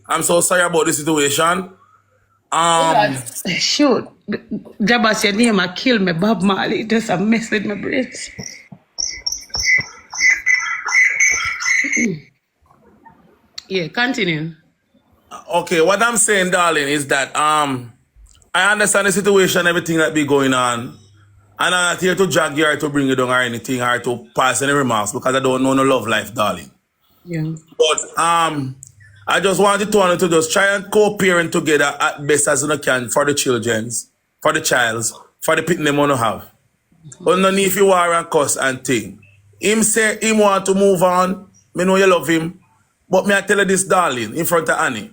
I'm so sorry about the situation. Shoot. Jabba your name, I kill me, Bob Marley. Just a mess with my brains. Yeah, continue. Okay, what I'm saying, darling, is that I understand the situation, everything that be going on. And I'm not here to drag you or to bring you down or anything or to pass any remarks because I don't know no love life, darling. Yeah. But I just wanted to just try and co-parent together at best as you can for the children's, for the child's, for the people they want to have. Underneath you are and cuss and thing. Him say him want to move on. Me know you love him. But me I tell you this, darling, in front of Annie.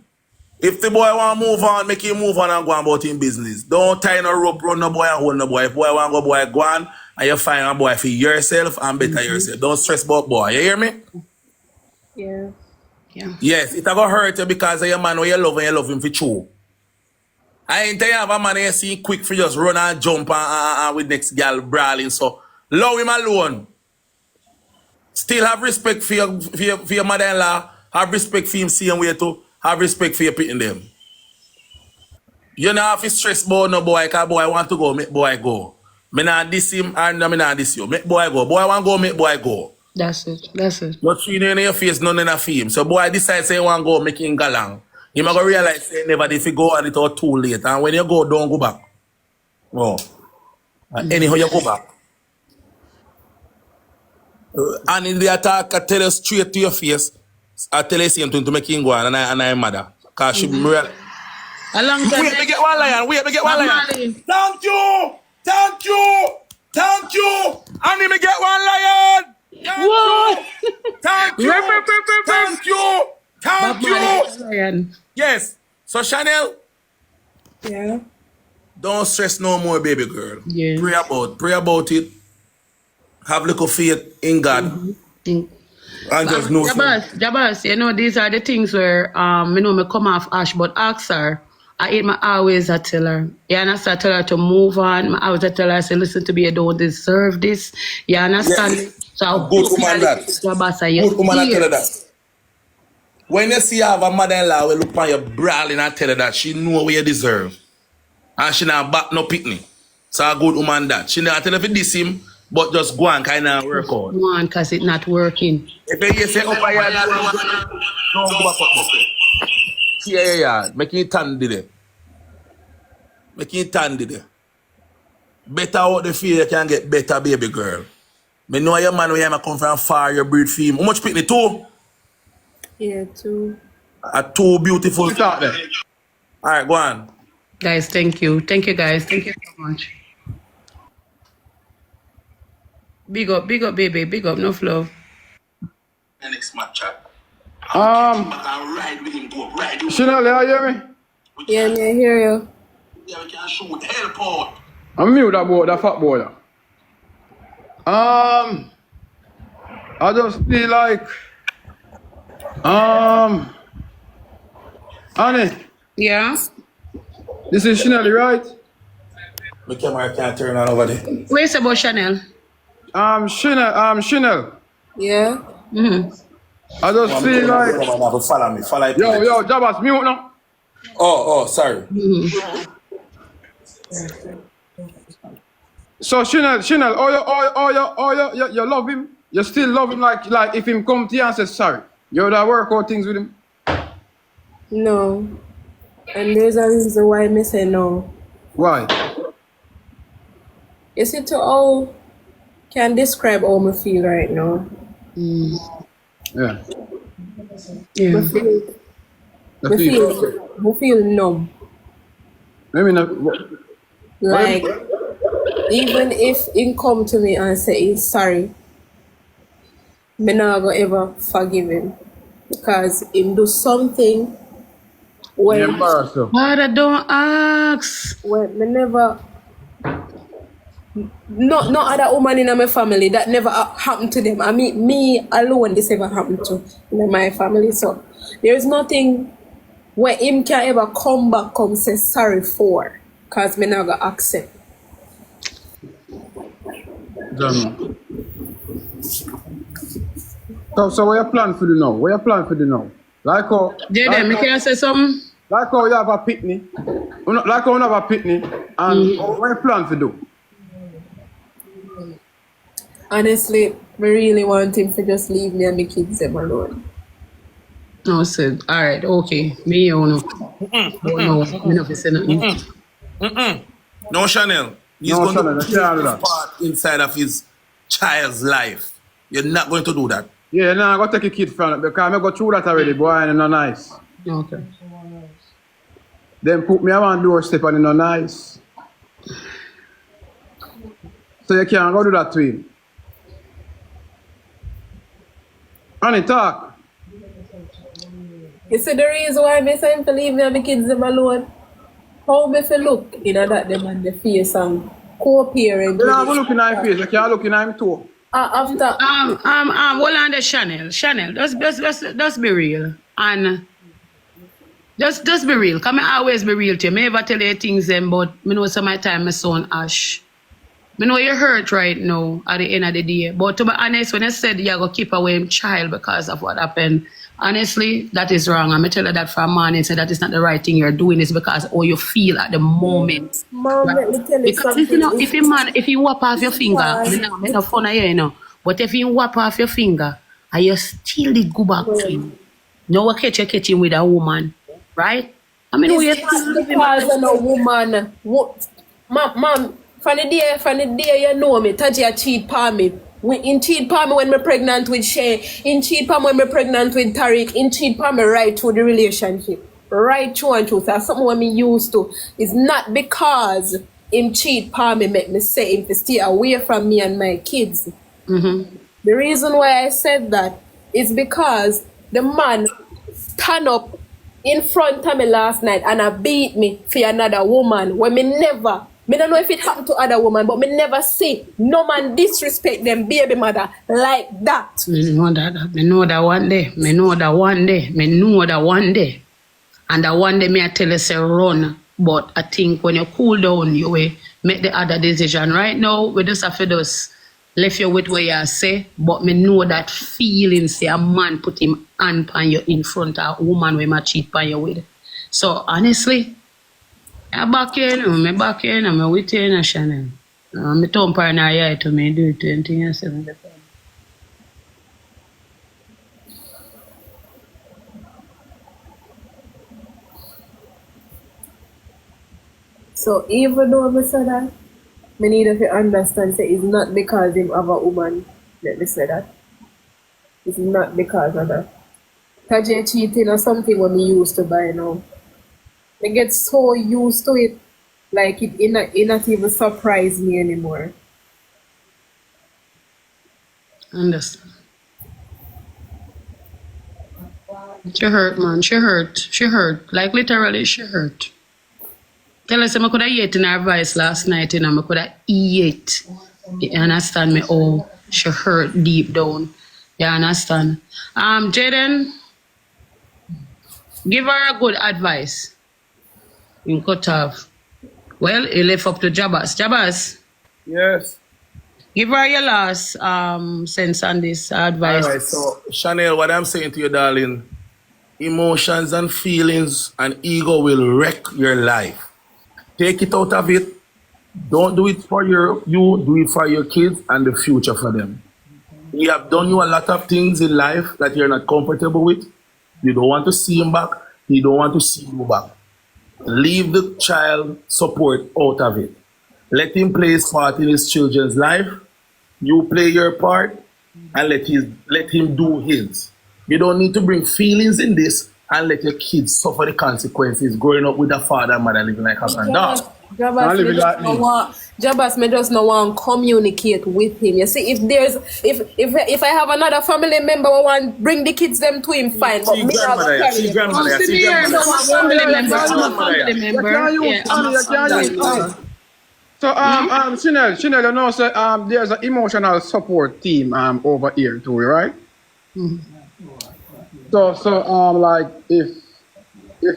If the boy want to move on, make him move on and go on about him business. Don't tie no rope, run no boy and hold no boy. If boy want to go, boy, go on. And you find a boy for yourself and better yourself. Don't stress about boy. You hear me? Yeah. Yeah. Yes, it going to hurt you because of your man who you love him for true. I ain't tell you have a man you see quick for just run and jump and with next girl brawling. So, love him alone. Still have respect for your mother-in-law. Have respect for him seeing way too. Have respect for your pitting them. You don't have to stress about no boy because boy want to go, make boy go. Me not diss him and me not diss you. Make boy go. Boy want to go, make boy go. That's it. That's it. Not treat in your face, none in a film. So boy decide say you want to go, make him galang. You might go realize say never if you go and it all too late. And when you go, don't go back. No. And anyhow you go back. And in the attack, I tell you straight to your face, I tell you same thing to make him go and I'm mother. Because she real. A long time. Wait, me get one lion. Wait, me get one lion. Thank you. Thank you. Thank you. And me get one lion. Whoa. Thank you. Thank you. Thank you. Yes. So Shannel. Yeah. Don't stress no more, baby girl. Yeah. Pray about it. Have little faith in God. And just know. Jabas, you know, these are the things where you know me come off ash, but ask her. I always tell her. You understand? I tell her to move on. I always tell her, I say, listen to me, you don't deserve this. You understand? Yes. So good woman that. Jabas, good woman I tell her that. When you see you have a mother-in-law will look on you brawling and tell her that she know what you deserve. And she not back no picnic. So a good woman that. She not tell her if you diss him, but just go and kind of work out. Go on, because it's not working. If you say up here, don't go back up. Yeah. Making it tan there. Making it tan there. Better out the field, you can get better, baby girl. Me know your man when you come from far, you breed for him. How much picnic? 2? Yeah, 2. 2 beautiful start there. Alright, go on. Guys, thank you. Thank you, guys. Thank you so much. Big up, baby. Big up, no love. Next match chat. Shannel, you hear me? Yeah, me I hear you. Yeah, we can shoot help out. I'm mute that boy, that fat boy. I just feel like Annie, Yeah? this is Shannel, right? My camera can't turn on over there. Where's about Shannel? Shannel. Yeah. I just feel like Follow me. yo, Jabba's mute now. Oh, sorry. So Shannel, you love him? You still love him like if him come to you and say sorry, you would have work out things with him? No. And there's a reason why I say no. Why? You see, to all can describe how I feel right now. Yeah. Yeah. I feel numb. Let me know. Like, even if he come to me and say he's sorry, me not gonna ever forgive him. Because him do something when Father, don't ask. when me never no other woman in my family that never happened to them. I mean, me alone this ever happened to in my family. So there is nothing where him can ever come say sorry for, cause me not gonna accept. So what you plan for the now? Jaden, me can say something? like how you have a pitney, like how you have a pitney, and what you plan to do? Honestly, I really want him to just leave me and the kids them alone. No, said, all right, okay. Me, you know. Oh, no, me not say nothing. No, Shannel. He's No, going Shannel, to I can't do play his that. part inside of his child's life. You're not going to do that. Yeah, now I got to take a kid from it because I go through that already, boy, and it's not nice. Okay. Then put me on one doorstep and it's not nice. So you can't go do that to him. Honey, talk. You see the reason why I say him to leave me and the kids them alone? How me fi look in that them and the face and co-parent? You don't look in his face, you can't look in him too. After Hold on the Shannel, just be real. And just be real. Cause I always be real to you. Me ever tell you things them, but me know some of my time my son Ash. Me know you're hurt right now at the end of the day. But to be honest, when I said you're gonna keep away him child because of what happened, honestly, that is wrong. I'm gonna tell you that for a man and say that is not the right thing you're doing. It's because how you feel at the moment. Mom, let me tell you Because something. if you whap off your finger, me no fun here, you know. But if you whap off your finger and you still did go back to him, now you catch him with a woman, right? I mean, It's not because I'm a woman. Mom, from the day you know me, Tajay cheat on me. In cheat on me when me pregnant with Shay. In cheat on me when me pregnant with Tariq. In cheat on me right through the relationship. Right through and through. That's something what me used to. It's not because him cheat on me make me say him to stay away from me and my kids. Mm-hmm. The reason why I said that is because the man stand up in front of me last night and beat me for another woman when me don't know if it happened to other woman, but me never see no man disrespect them baby mother like that. Me know that one day. And that one day me I tell you say run. But I think when you cool down, you will make the other decision. Right now, we just have to just left you with what you say, but me know that feeling say a man put him hand on you in front of a woman when I cheat on you with. So honestly, I'm back here, I'm with you, Shannel. I'm don't paranoia to me, do it 20 years. So even though I say that, me need to understand say it's not because him have a woman. Let me say that. It's not because of that. Tajay cheating or something when me used to buy now. I get so used to it, like it not even surprise me anymore. Understand. She hurt, man. She hurt. Like literally, she hurt. Tell us, I could have eaten her advice last night, you know, I could have eat. You understand me? Oh, she hurt deep down. You understand? Jaden, give her a good advice. You cut off. Well, you left up to Jabas. Jabas, Yes. give her your last sense on this advice. All right. So, Shannel, what I'm saying to you, darling, emotions and feelings and ego will wreck your life. Take it out of it. Don't do it for you, do it for your kids and the future for them. He have done you a lot of things in life that you're not comfortable with. You don't want to see him back. He don't want to see you back. Leave the child support out of it. Let him play his part in his children's life. You play your part and let him do his. You don't need to bring feelings in this and let your kids suffer the consequences growing up with a father and mother living like us and dog. Jabas me just no want communicate with him. You see, if I have another family member who want bring the kids them to him, fine. But me have to carry See them. grandmother. So Shannel, you know, so there's an emotional support team over here too, right? So like if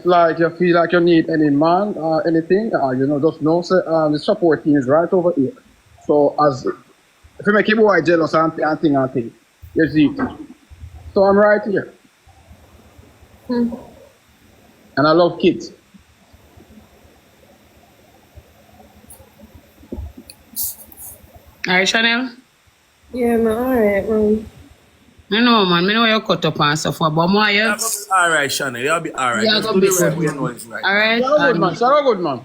like you feel like you need any man or anything, you know, just know the support team is right over here. So as if you make a boy jealous and thing, you see. So I'm right here. And I love kids. All right, Shannel? Yeah, man, alright, man. I know, man. I know you cut up and stuff, but more you... You'll be alright, Shannel. You'll be alright. Yeah, Just go do be the way good, we man. know it's right. All right? Sarah good man. Sarah good man.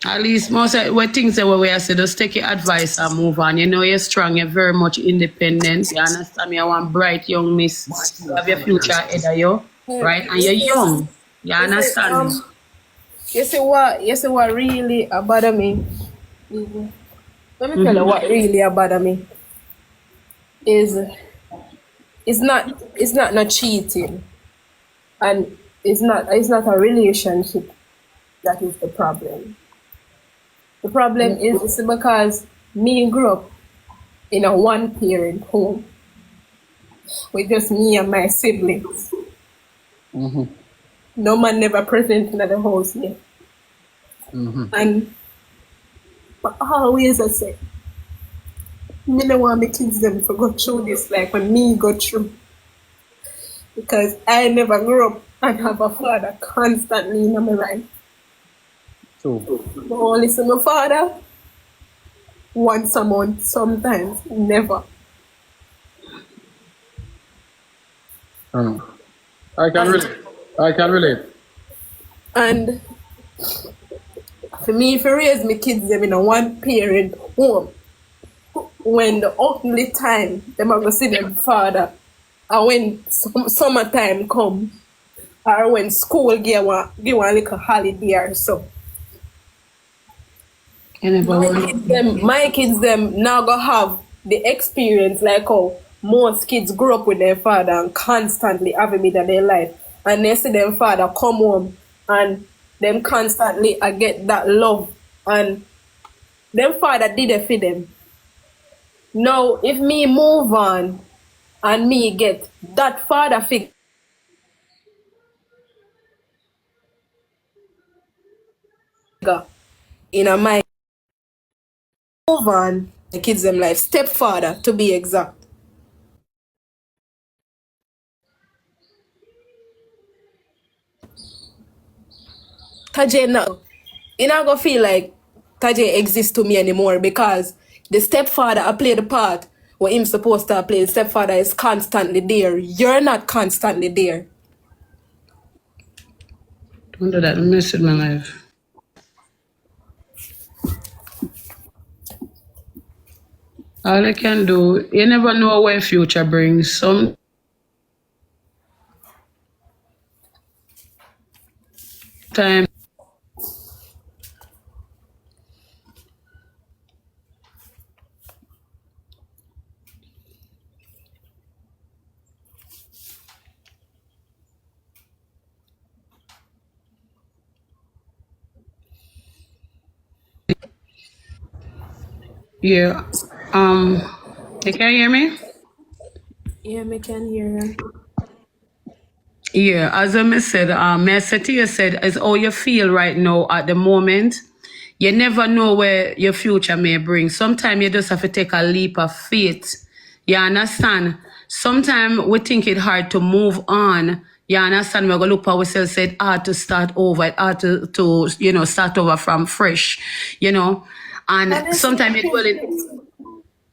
At least most of what things that we say, just take your advice and move on. You know you're strong, you're very much independent. You understand me? I want bright young miss. You have your future ahead of you, right? And you're young. You understand me? You see what really bother me? Let me tell you what really bother me is it's not cheating, and it's not a relationship that is the problem. The problem is because me grew up in a one-parent home with just me and my siblings. No man never present in the house yet. And but always I say, me no want my kids them to go through this like when me go through. Because I never grew up and have a father constantly in my life. True. But only see my father once a month, sometimes never. I can relate. I can relate. And for me, if I raise my kids them in a one-parent home, when the only time them are going to see their father, or when summertime come, or when school give one little holiday or so. My kids them now go have the experience like how most kids grow up with their father and constantly have him in their life. And they see their father come home and them constantly get that love, and them father did it for them. Now if me move on and me get that father figure in a my move on, the kids them life, stepfather to be exact. Tajay now, you not gonna feel like Tajay exists to me anymore because the stepfather I play the part what him supposed to play. The stepfather is constantly there. You're not constantly there. Don't do that. I mess with my life. All I can do, you never know where future brings. Sometimes yeah. You can hear me? Yeah, me can hear you. Yeah, as I said, I said to you said, is how you feel right now at the moment. You never know where your future may bring. Sometimes you just have to take a leap of faith. You understand? Sometimes we think it hard to move on. You understand? We're going to look at ourselves, say it's hard to start over, it's hard to start over from fresh, And Honestly, sometimes it's well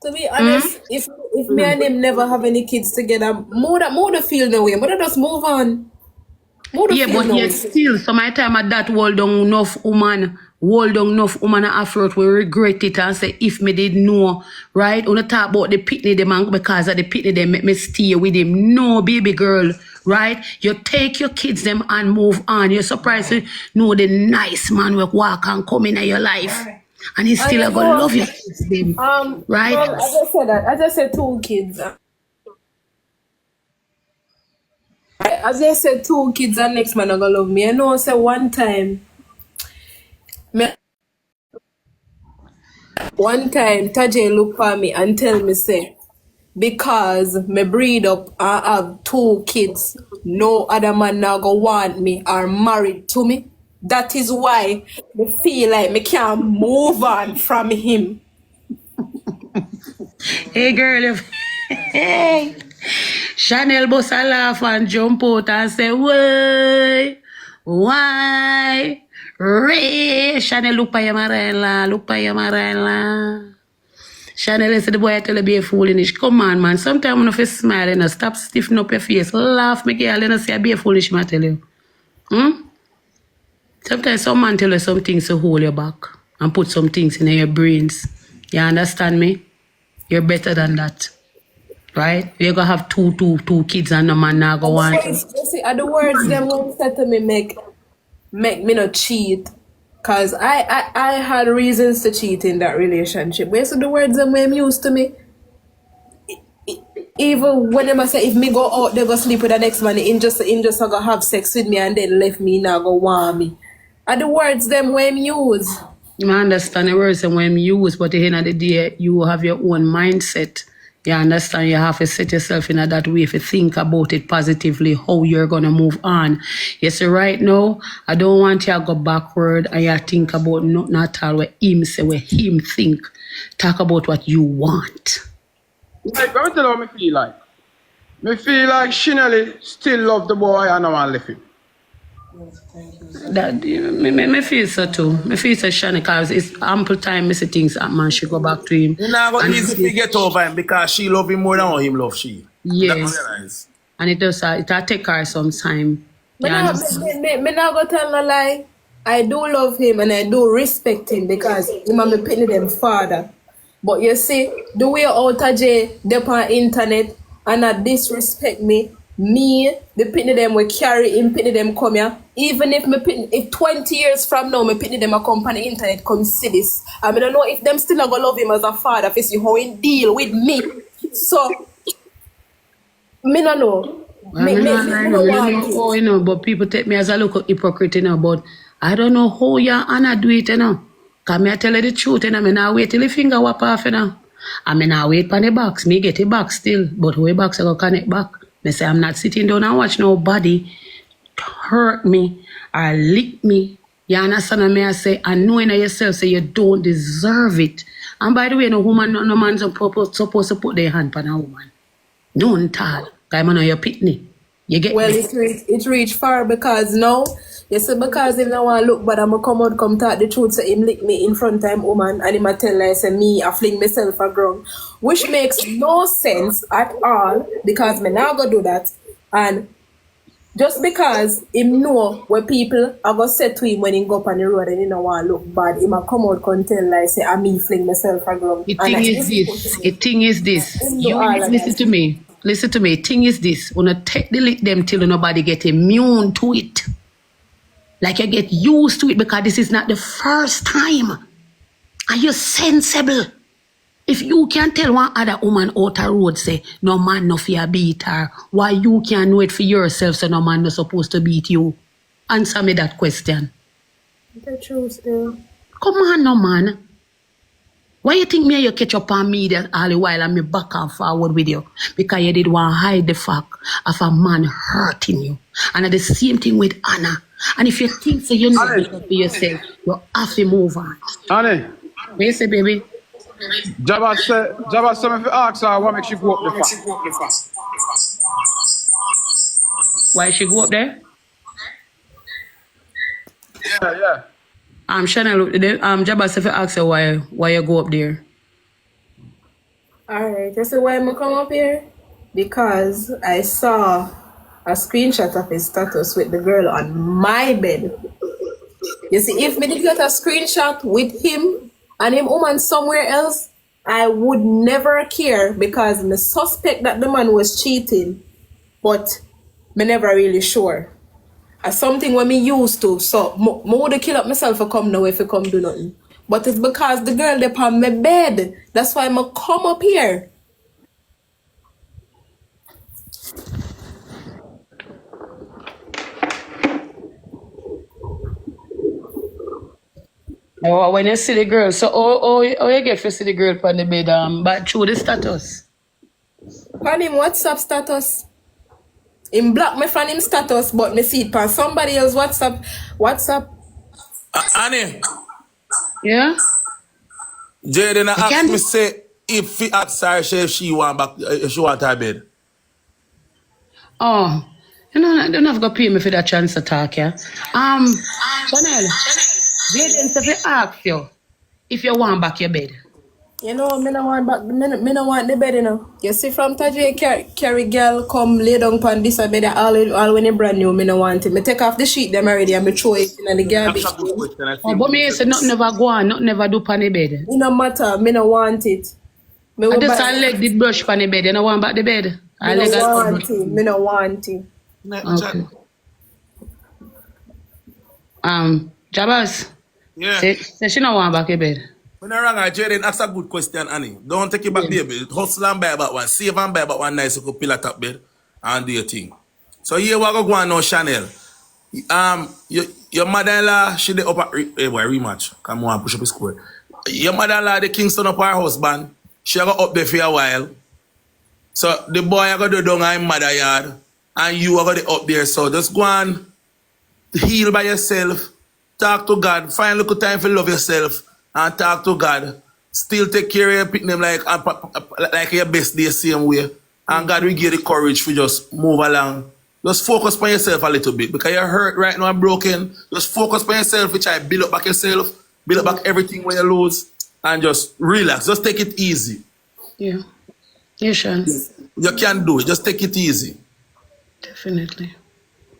to be honest, if me and him never have any kids together, more the feel no way. More just move on. More the yeah, feel but no yet way. still, so my time at that, hold on enough woman afterward will regret it and say, if me did know, right? When I talk about the pitney them and because of the pitney them make me stay with him. No, baby girl, right? You take your kids them and move on. You're surprised to know the nice man will walk and come in your life. And he's still gonna love your kids them. Right? Well, I just said two kids. As I said, two kids and next man are gonna love me. I know. Say one time Tajay look for me and tell me say because me breed up and have two kids, no other man now go want me or married to me. That is why me feel like me can't move on from him. Hey girl, hey. Shannel bust a laugh and jump out and say, why? Ray. Shannel look pa your marella, look pa your marella. Shannel said the boy I tell you be a foolish. Come on, man. Sometimes when you smile and stop stiffening up your face. Laugh, make girl and say I be a foolish, man, I tell you. Sometimes some man tell you some things to hold you back and put some things in your brains. You understand me? You're better than that. Right? You're gonna have two kids and no man now go want you. You see, are the words them won't say to me make me not cheat. Cause I had reasons to cheat in that relationship. But you see the words them when used to me. Even when them say if me go out, they go sleep with the next man, in just go have sex with me and then left me now go want me. Are the words them when use? You understand the words and when you use, but at the end of the day, you have your own mindset. You understand? You have to set yourself in that way if you think about it positively, how you're going to move on. You see, right now, I don't want you to go backward and you think about nothing at all what him say, what him think. Talk about what you want. Like, let me tell you how I feel like. Me feel like Shannel still love the boy and I want to leave him. That me feel so too. Me feel so Shannel because it's ample time me see things that man should go back to him. You know, but easy to get over him because she love him more than how him love she. Yes. Realize. And it take her some time. Me not go tell no lie. I do love him and I do respect him because him and me pitney them father. But you see, the way out Tajay dep on internet and not disrespect me, the pitney them will carry him, pitney them come here. Even if 20 years from now, me pitney them a come on the internet come see this. I don't know if them still gonna love him as a father, if you see how he deal with me. So, me no know. You know, but people take me as a local hypocrite, you know, but I don't know how your Anna do it, you know. Because me I tell you the truth, you know, I not wait till the finger whop off, you know. I mean, I wait for the box. Me get the box still, but how the box I go connect back? Me say I'm not sitting down and watch nobody hurt me or lick me. You understand what I say? And knowing yourself, say you don't deserve it. And by the way, no woman, no man's supposed to put their hand on a woman. Don't all. Because I know you're pitney. You get well, me? it reached far because now, you see, because him now want look bad, I'm come out, come talk the truth, so him lick me in front of him woman, and him a tell like, say me, I fling myself a ground. Which makes no sense at all, because me now go do that. And just because him know what people are going to say to him when he go up on the road and he don't want to look bad, him a come out and tell like, say, I me fling myself a ground. The thing is this. You listen to me. Listen to me. Thing is this. Wanna take the lick them till nobody get immune to it. Like you get used to it because this is not the first time. Are you sensible? If you can tell one other woman out the road say, no man no fear beat her, why you can't know it for yourself so no man no supposed to beat you? Answer me that question. The truth, though. Come on, no man. Why you think me and you catch up on me all the while and me back and forward with you? Because you did want to hide the fact of a man hurting you. And the same thing with Anna. And if you think so you know it for yourself, you have to move on. Annie. What you say, baby? Jabba said if you ask her what makes you go up the fast. Why she go up there? Yeah. Shannel, Jabba said if you ask her why you go up there. Alright, you see why I come up here? Because I saw a screenshot of his status with the girl on my bed. You see, if me did get a screenshot with him and him woman somewhere else, I would never care because me suspect that the man was cheating, but me never really sure. It's something when me used to, so me would kill up myself for come now if I come do nothing. But it's because the girl they on my bed. That's why I come up here. Oh, when you see the girl, so oh you get to see the girl on the bed, but through the status. On him WhatsApp status. Him block me from him status, but me see it on somebody else WhatsApp. Annie, Yeah? Jaden asked can me do- say if he asked her if she want back, if she want her bed. Oh, you know, you don't have to pay me for that chance to talk, yeah. Shannel, Jaden said to ask you if you want back your bed. You know, me no want back. Me no want the bed, you know. You see, from Tajay carry girl come lay down on this bed all when it brand new. Me no want it. Me take off the sheet them already and me throw it in the garbage. That's a good question. I Oh, feel but me say nothing never go on, nothing never do on the bed. It no matter. Me no want it. Me I will just buy- I leg did brush on the bed, you know want back the bed. I me leg no and want it. Me no want it. okay. Jabas, Yeah. say she no want back your bed. When I rang her, Jaden, that's a good question, Annie. Don't take it back, baby. Hustle and buy about one. Save and buy about one nice little pillow top bed and do your thing. So here we go on now, Shannel. Your mother-in-law, she the up at rematch. Come on, push up the score. Your mother-in-law, the Kingston up her husband. She go up there for a while. So the boy I go do down in mother yard. And you are going up there. So just go on, heal by yourself. Talk to God. Find a little time for love yourself. And talk to God. Still take care of your pick them like your best day same way. And God will give you the courage for just move along. Just focus on yourself a little bit. Because you're hurt right now and broken. Just focus on yourself. You try to build up back yourself. Build up back everything when you lose. And just relax. Just take it easy. Yeah. Yeah, Shan. You can do it. Just take it easy. Definitely.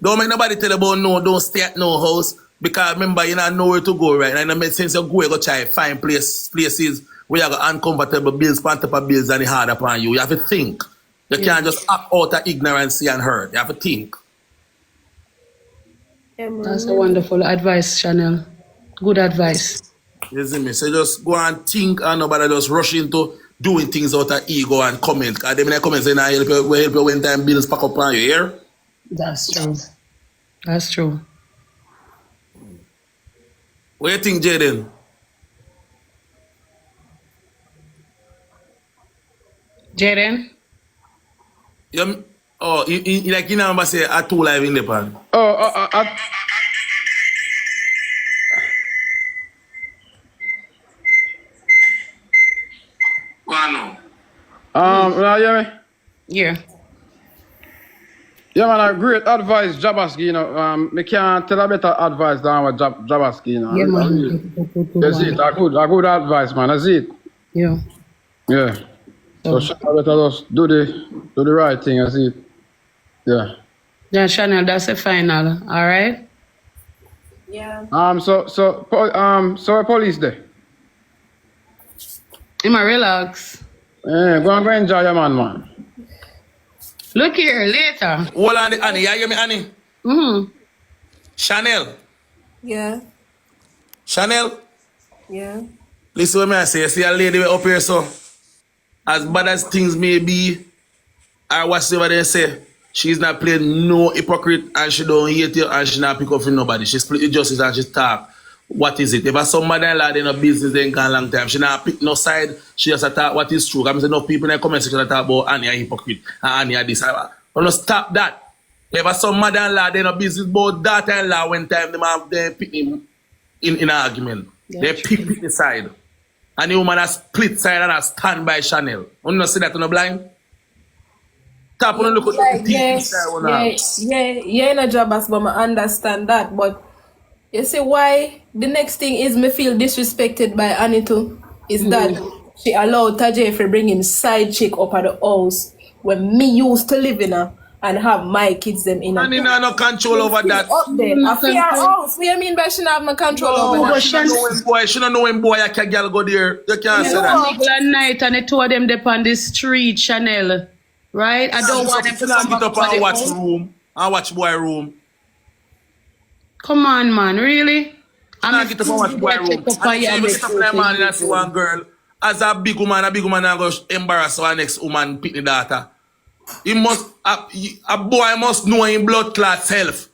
Don't make nobody tell you about no, don't stay at no house. Because remember, you don't know where to go right now. And it makes sense you go try find places where you got uncomfortable bills, on top of bills and it hard upon you. You have to think. You can't just act out of ignorance and hurt. You have to think. Yeah, man. That's a wonderful advice, Shannel. Good advice. You see me? So just go and think and nobody just rush into doing things out of ego and comment. Because them in the comments say, nah, help you when time bills pack up on you, hear? That's true. That's true. What do you think, Jaden? Jaden? You like you know say I too live in the pan. You hear me? Yeah. Yeah, man, a great advice, Jabaski, you know. Me can't tell a better advice than what Jabaski, you know. Yeah, man. That's it, a good advice, man, that's it. Yeah. Yeah. So, Shannel better just do the right thing, that's it. Yeah. Yeah, Shannel, that's the final. All right? Yeah. So where police there? I'ma relax. Yeah, go and enjoy your man. Look here, later. Hold on, Annie. You hear me, Annie? Mm-hmm. Shannel. Yeah. Shannel. Yeah. Listen what I say. You see a lady up here, so as bad as things may be, or whatever they say, she's not playing no hypocrite and she don't hate you and she not pick up for nobody. She split the justice and she talk. What is it? If a some mother-in-law in a business they ain't gone a long time, she not pick no side, she just talk what is true. I'm saying no people in the comment section talk about Annie a hypocrite and Annie a this. I don't stop that. If a some mother-in-law they in a business about daughter-in-law when time they pick him in an argument. They pick the side. And the woman has split side and has stand by Shannel. You not see that on the blind? Tap on look at the yeah, in a job as but I understand that. But you see why the next thing is me feel disrespected by Annie too is that she allowed Tajay to bring him side chick up at the house when me used to live in her and have my kids them in her. Annie no control over that. Up there. I feel her house. What do you mean by she not have no control over that? She don't know when boy. She don't know when boy a girl go there. You can't say that. Middle of night and the two of them up on the street, Shannel. Right? I don't want them to come get back up and to the watch house. room. And watch boy room. Come on, man. Really? And get up and watch boy room. And get up there man and see one girl. As a big woman and go embarrass her next woman pick the daughter. A boy must know his blood clot self.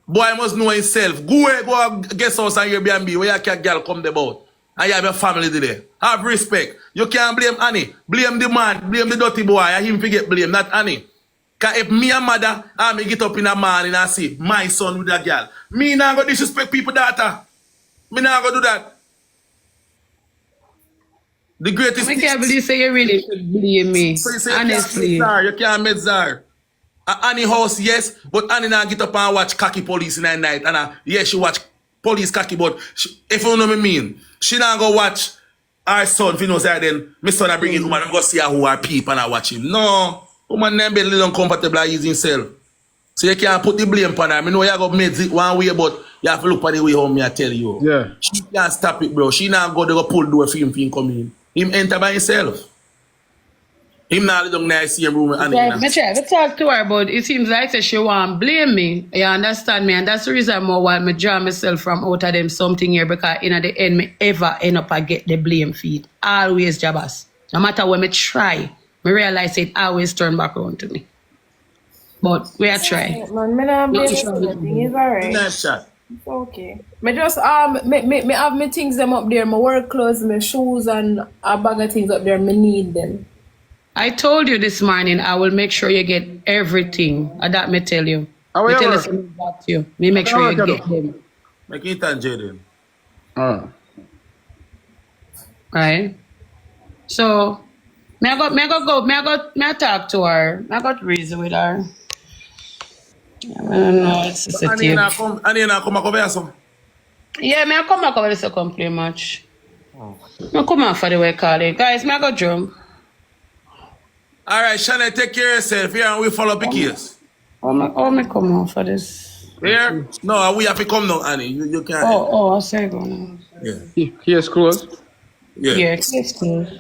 Boy must know himself. Go guest house and Airbnb where your girl come about. And you have your family there. Have respect. You can't blame Annie. Blame the man. Blame the dirty boy. And him forget blame, not Annie. Because if me and mother, I me get up in the morning and see my son with a girl, me not go disrespect people daughter. Me not go do that. The greatest I can't believe say you really could blame me. So you say honestly. you can't mezzar. Annie house, yes, but Annie now get up and watch cocky police in the night. And yes, she watch police cocky, but if you know what I mean, she now go watch our son, if you know say then, my son I bring in woman and go see her who are people and I watch him. No, woman never be little uncomfortable and using himself. So you can't put the blame on her. I know you got made it one way, but you have to look at the way how me I tell you. Yeah. She can't stop it, bro. She now go there go pull the door for him come in. Him enter by himself. Him now live down there, see him room and I try to talk to her, but it seems like she want to blame me. You understand me? And that's the reason why I draw myself from out of them something here, because in the end, me ever end up I get the blame feed. Always Jabas. No matter what me try, me realize it always turn back around to me. But we are trying. Man, me not blame you for nothing. It's alright. nice shot. It's okay. Me just me have me things them up there, my work clothes, my shoes and a bag of things up there, me need them. I told you this morning I will make sure you get everything. That me tell you. Me tell you something about you. Me make sure you get them. Make it and Jaden. Right? So me I talk to her. I got reason with her. I don't know, it's sensitive. Annie na come back over here so. Yeah, me I come back over the second play match. I come out for the way call it. Guys, me I go jump. All right, Shannel, take care of yourself here and we follow up the case. Oh, me come out for this. Here? No, we have to come now, Annie. You can't. I say go now. Yeah. Here's close. Yeah. Yeah, it's close.